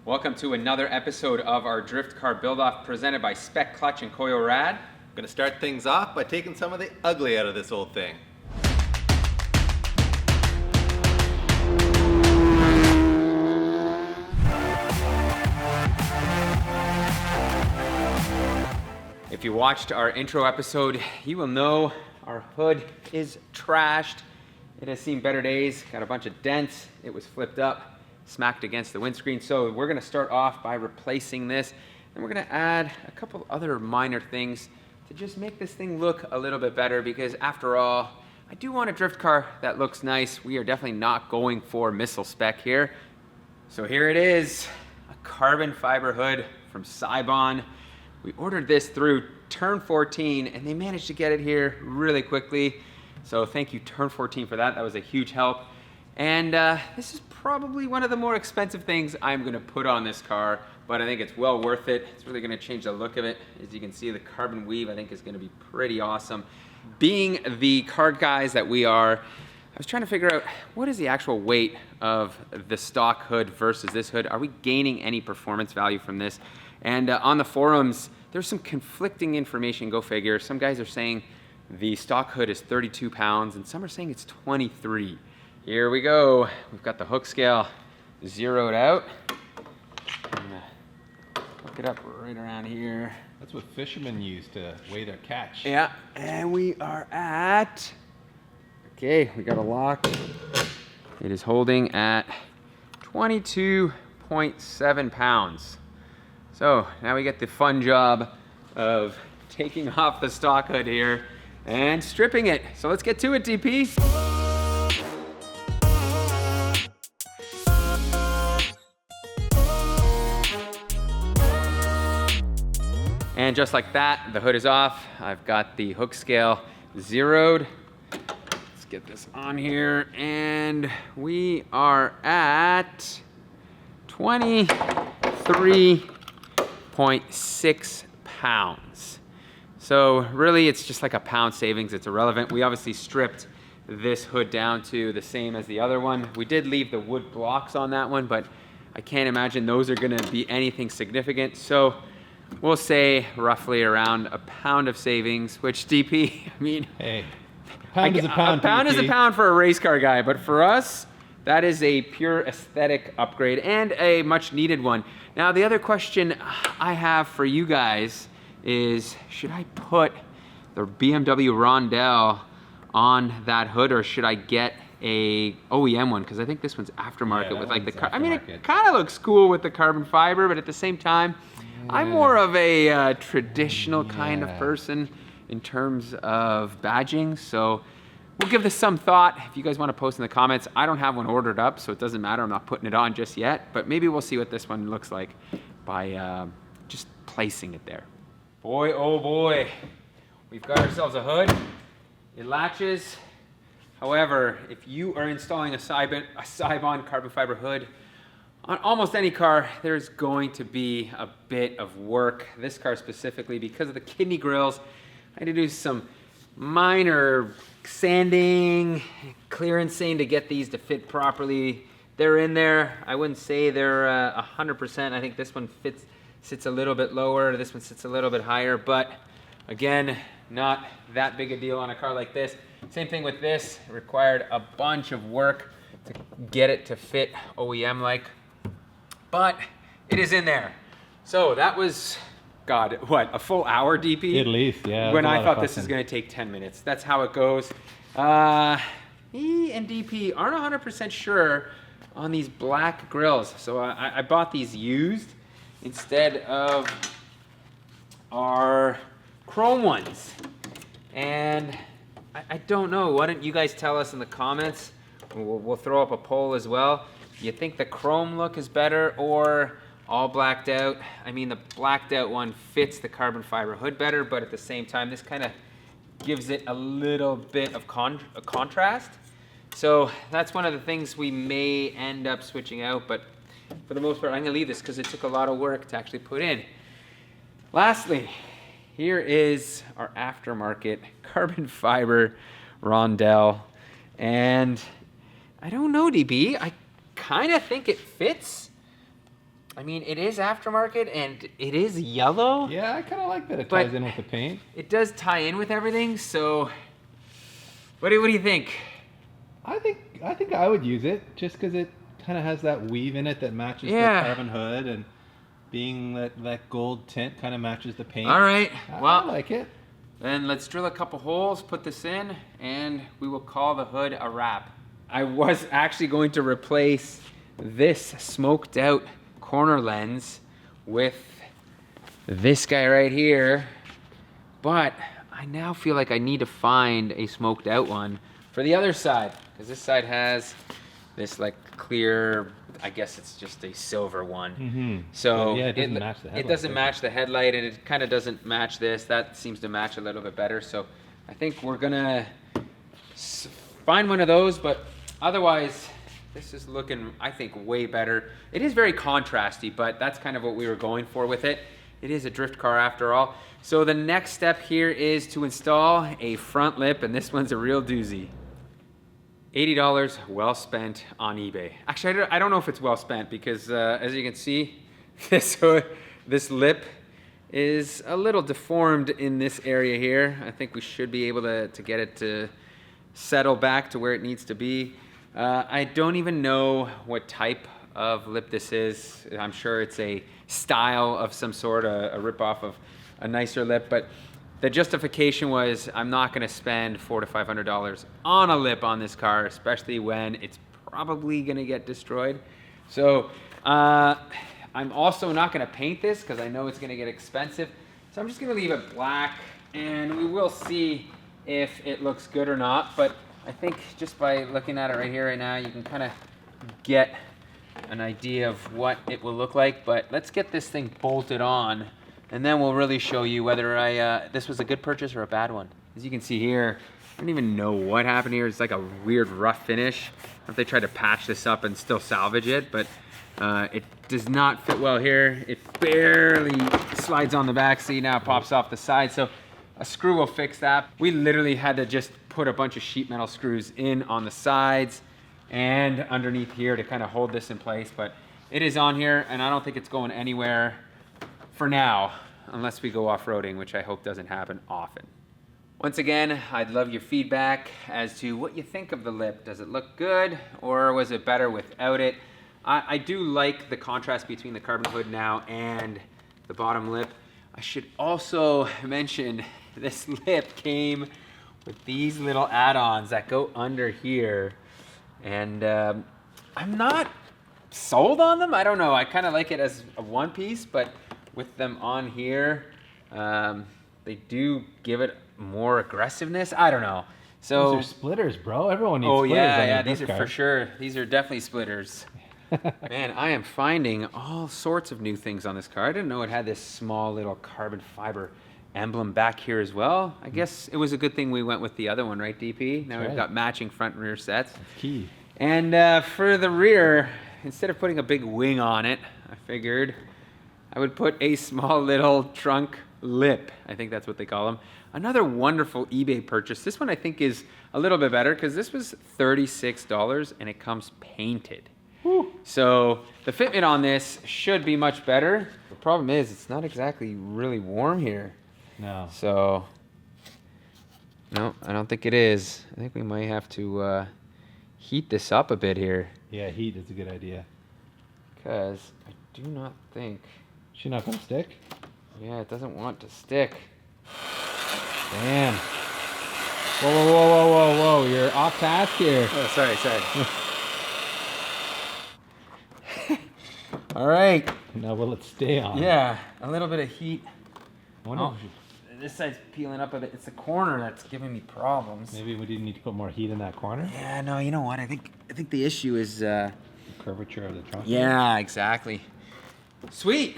Welcome to another episode of our drift car build-off presented by Spec Clutch and Koyo Rad. I'm gonna start things off by taking some of the ugly out of this old thing. If you watched our intro episode, you will know our hood is trashed. It has seen better days, got a bunch of dents. It was flipped up, smacked against the windscreen. So we're gonna start off by replacing this, and we're gonna add a couple other minor things to just make this thing look a little bit better, because after all, I do want a drift car that looks nice. We are definitely not going for missile spec here. So here it is, a carbon fiber hood from Sibon. We ordered this through Turn 14, and they managed to get it here really quickly. So thank you, Turn 14, for that. That was a huge help. And this is probably one of the more expensive things I'm gonna put on this car, but I think it's well worth it. It's really gonna change the look of it. As you can see, the carbon weave I think is gonna be pretty awesome. Being the car guys that we are, I was trying to figure out what is the actual weight of the stock hood versus this hood. Are we gaining any performance value from this? And on the forums, there's some conflicting information, go figure. Some guys are saying the stock hood is 32 pounds and some are saying it's 23. Here we go. We've got the hook scale zeroed out. I'm gonna hook it up right around here. That's what fishermen use to weigh their catch. Yeah, and we are at, okay, we got a lock. It is holding at 22.7 pounds. So now we get the fun job of taking off the stock hood here and stripping it. So let's get to it, DP. And just like that, the hood is off. I've got the hook scale zeroed. Let's get this on here, and we are at 23.6 pounds. So really it's just like a pound savings. It's irrelevant. We obviously stripped this hood down to the same as the other one. We did leave the wood blocks on that one, but I can't imagine those are gonna be anything significant. So we'll say roughly around a pound of savings, which DP, I mean, hey, a pound is a pound. A pound is a pound for a race car guy, but for us, that is a pure aesthetic upgrade and a much needed one. Now, the other question I have for you guys is, should I put the BMW Rondell on that hood, or should I get a OEM one? Because I think this one's aftermarket with like the car. I mean, it kind of looks cool with the carbon fiber, but at the same time, I'm more of a traditional kind of person in terms of badging, so we'll give this some thought. If you guys want to post in the comments, I don't have one ordered up, so it doesn't matter. I'm not putting it on just yet, but maybe we'll see what this one looks like by just placing it there. Boy, oh boy, we've got ourselves a hood. It latches. However, if you are installing a Sibon carbon fiber hood, on almost any car, there's going to be a bit of work. This car specifically, because of the kidney grills, I had to do some minor sanding, clearancing to get these to fit properly. They're in there. I wouldn't say they're 100%. I think this one sits a little bit lower. This one sits a little bit higher, but again, not that big a deal on a car like this. Same thing with this. It required a bunch of work to get it to fit OEM-like. But it is in there. So that was, God, what, a full hour, DP? At least, yeah. When I thought this was gonna take 10 minutes. That's how it goes. E and DP aren't 100% sure on these black grills. So I bought these used instead of our chrome ones. And I don't know, why don't you guys tell us in the comments? We'll throw up a poll as well. You think the chrome look is better or all blacked out? I mean, the blacked out one fits the carbon fiber hood better, but at the same time, this kind of gives it a little bit of contrast. So that's one of the things we may end up switching out, but for the most part, I'm gonna leave this because it took a lot of work to actually put in. Lastly, here is our aftermarket carbon fiber Rondell. And I don't know, DB, I kind of think it fits. I mean, it is aftermarket and it is yellow. Yeah, I kind of like that it But- ties in with the paint. It does tie in with everything, so what do you think? I think I would use it just because it kind of has that weave in it that matches Yeah. the carbon hood, and being that gold tint kind of matches the paint. All right, I well, like it. then let's drill a couple holes, put this in, and we will call the hood a wrap. I was actually going to replace this smoked out corner lens with this guy right here, but I now feel like I need to find a smoked out one for the other side, because this side has this like clear, I guess it's just a silver one. Mm-hmm. So yeah, it doesn't match the headlight. It doesn't match the headlight, and it kind of doesn't match this. That seems to match a little bit better. So I think we're gonna find one of those, but otherwise, this is looking, I think, way better. It is very contrasty, but that's kind of what we were going for with it. It is a drift car after all. So the next step here is to install a front lip, and this one's a real doozy. $80 well spent on eBay. Actually, I don't know if it's well spent because as you can see, this lip is a little deformed in this area here. I think we should be able to get it to settle back to where it needs to be. I don't even know what type of lip this is. I'm sure it's a style of some sort, a ripoff of a nicer lip, but the justification was I'm not gonna spend $400 to $500 on a lip on this car, especially when it's probably gonna get destroyed. So I'm also not gonna paint this because I know it's gonna get expensive. So I'm just gonna leave it black, and we will see if it looks good or not. But I think just by looking at it right here right now, you can kind of get an idea of what it will look like. But let's get this thing bolted on, and then we'll really show you whether this was a good purchase or a bad one. As you can see here, I don't even know what happened here. It's like a weird rough finish. If they tried to patch this up and still salvage it, but it does not fit well here. It barely slides on the back. See, now it pops off the side. So a screw will fix that. We literally had to just put a bunch of sheet metal screws in on the sides and underneath here to kind of hold this in place. But it is on here, and I don't think it's going anywhere for now, unless we go off-roading, which I hope doesn't happen often. Once again, I'd love your feedback as to what you think of the lip. Does it look good, or was it better without it? I do like the contrast between the carbon hood now and the bottom lip. I should also mention this lip came with these little add-ons that go under here, and I'm not sold on them. I don't know. I kind of like it as a one piece, but with them on here, they do give it more aggressiveness. I don't know. So Those are splitters, bro. Everyone needs oh splitters. yeah, on their these are drift for car. sure. These are definitely splitters. Man, I am finding all sorts of new things on this car. I didn't know it had this small little carbon fiber emblem back here as well. I guess it was a good thing we went with the other one, right, DP? Now That's we've right. got matching front and rear sets. Key. And for the rear, instead of putting a big wing on it, I figured I would put a small little trunk lip. I think that's what they call them. Another wonderful eBay purchase. This one I think is a little bit better because this was $36 and it comes painted. Whew. So the fitment on this should be much better. The problem is it's not exactly really warm here. No. So, no, I don't think it is. I think we might have to heat this up a bit here Yeah, heat is a good idea. because I do not think, She not gonna stick? yeah, it doesn't want to stick. Damn. Whoa, whoa, whoa, whoa, whoa, whoa. You're off task here. Oh, sorry. All right. Now will it stay on? Yeah, a little bit of heat. I wonder Oh, this side's peeling up a bit. It's the corner that's giving me problems. maybe we didn't need to put more heat in that corner. Yeah, no, you know what? I think the issue is The curvature of the trunk. yeah, exactly. Sweet.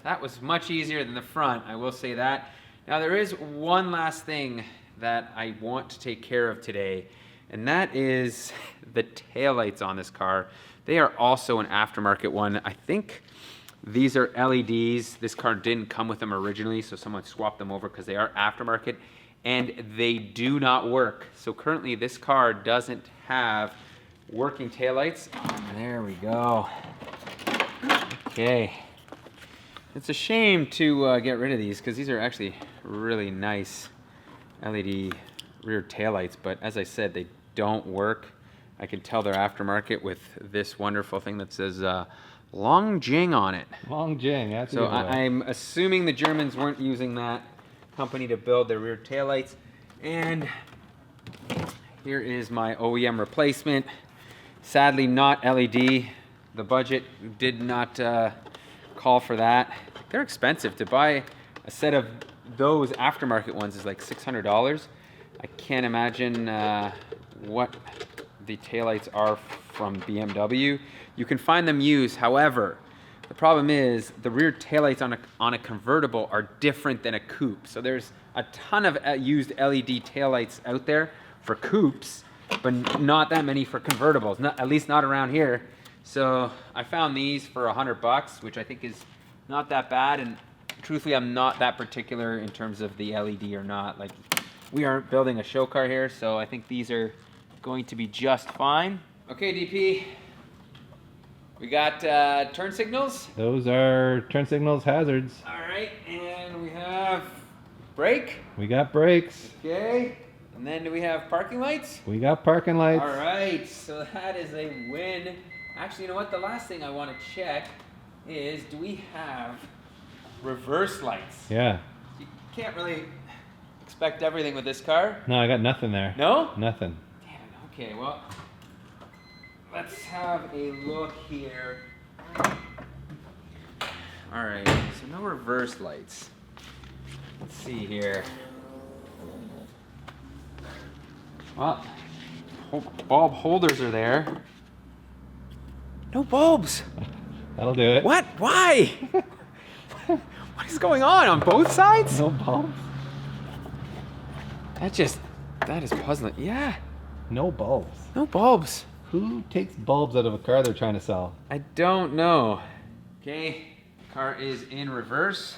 That was much easier than the front, I will say that. Now there is one last thing that I want to take care of today, and that is the taillights on this car. They are also an aftermarket one. I think these are LEDs. This car didn't come with them originally, so someone swapped them over because they are aftermarket, and they do not work. So currently this car doesn't have working taillights. There we go. Okay. It's a shame to get rid of these because these are actually really nice LED rear taillights, but as I said, they don't work. I can tell they're aftermarket with this wonderful thing that says Long Jing on it. Long Jing, that's So a good one. I'm assuming the Germans weren't using that company to build their rear taillights. And here is my OEM replacement. Sadly not LED. The budget did not call for that. They're expensive. To buy a set of those aftermarket ones is like $600. I can't imagine what the taillights are from BMW. You can find them used. However, the problem is the rear taillights on a convertible are different than a coupe. So there's a ton of used LED taillights out there for coupes, but not that many for convertibles. At least not around here. So I found these for $100, which I think is not that bad. And truthfully, I'm not that particular in terms of the LED or not. Like, we aren't building a show car here, so I think these are going to be just fine. Okay, DP. We got turn signals. Those are turn signals, hazards. All right, and we have brake. We got brakes. Okay, and then do we have parking lights? We got parking lights. All right, so that is a win. Actually, you know what? The last thing I want to check is, do we have reverse lights? Yeah. You can't really expect everything with this car. No, I got nothing there. No? Nothing. Damn it. Okay, well, let's have a look here. All right, so no reverse lights. Let's see here. Well, bulb holders are there. No bulbs. That'll do it. What? Why? What is going on both sides? No bulbs? That is puzzling. Yeah, No bulbs. no bulbs. Who takes bulbs out of a car they're trying to sell? I don't know. Okay, car is in reverse.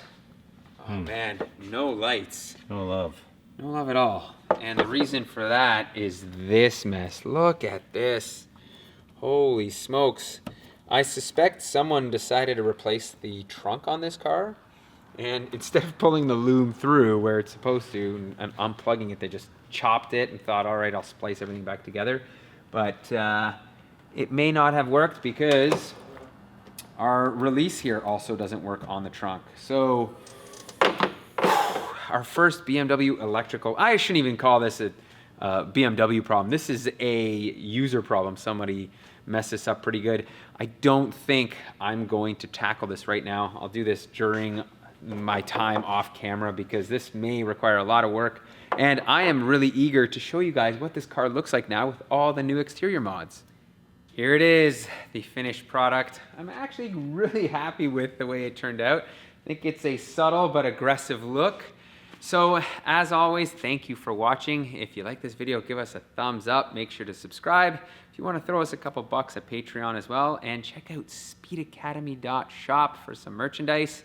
Oh man, no lights. No love. No love at all. And the reason for that is this mess. Look at this. Holy smokes. I suspect someone decided to replace the trunk on this car, and instead of pulling the loom through where it's supposed to and unplugging it, they just chopped it and thought, all right, I'll splice everything back together. But it may not have worked because our release here also doesn't work on the trunk. So our first BMW electrical, I shouldn't even call this a BMW problem. This is a user problem. Somebody messed this up pretty good. I don't think I'm going to tackle this right now. I'll do this during my time off camera because this may require a lot of work. And I am really eager to show you guys what this car looks like now with all the new exterior mods. Here it is, the finished product. I'm actually really happy with the way it turned out. I think it's a subtle but aggressive look. So as always, thank you for watching. If you like this video, give us a thumbs up. Make sure to subscribe. If you want to throw us a couple bucks at Patreon as well, and check out speedacademy.shop for some merchandise.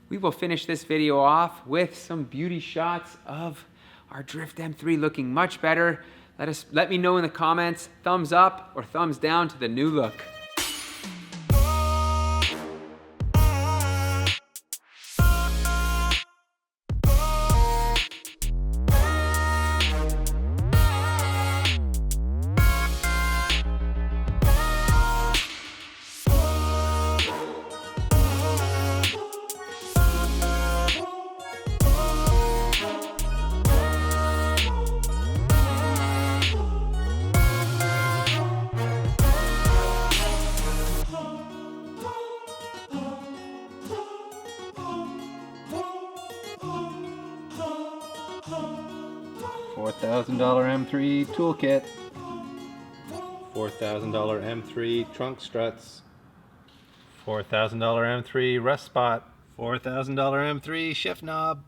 We will finish this video off with some beauty shots of our Drift M3 looking much better. Let me know in the comments, thumbs up or thumbs down to the new look. $4,000 M3 toolkit. $4,000 M3 trunk struts. $4,000 M3 rest spot. $4,000 M3 shift knob.